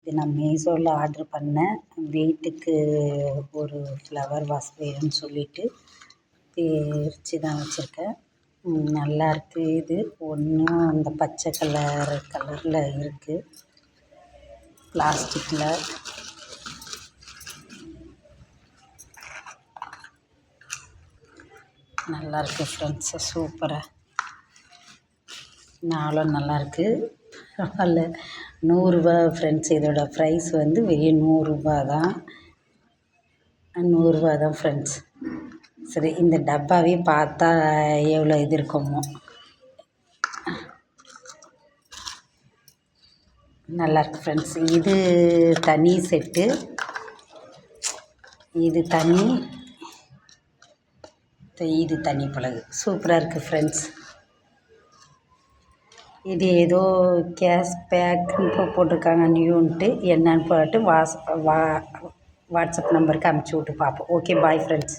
இது நான் மீஷோவில் ஆர்ட்ரு பண்ணேன். வீட்டுக்கு ஒரு ஃப்ளவர் வாஸ் வேணும்னு சொல்லிட்டு பிரித்து தான் வச்சுருக்கேன். நல்லாயிருக்கு. இது ஒன்றும் அந்த பச்சை கலரில் இருக்குது பிளாஸ்டிக்கில். நல்லாயிருக்கு ஃப்ரெண்ட்ஸு, சூப்பராக நாளும் நல்லாயிருக்கு. பரவாயில்ல. 100 ரூபா ஃப்ரெண்ட்ஸ். இதோட ப்ரைஸ் வந்து வெறும் 100 ரூபா தான். 100 ரூபா தான் ஃப்ரெண்ட்ஸ். சரி, இந்த டப்பாவே பார்த்தா எவ்வளோ இது இருக்குமோ. நல்லாயிருக்கு ஃப்ரெண்ட்ஸ். இது தனி செட்டு, இது தனி, இது தனி பழகு. சூப்பராக இருக்குது ஃப்ரெண்ட்ஸ். இது ஏதோ கேஷ் பேக்குன்னு போட்டிருக்காங்க நியூன்ட்டு. என்னன்னு போட்டு வாட்ஸ்அப் நம்பருக்கு அனுப்பிச்சி விட்டு பார்ப்போம். Okay, bye friends.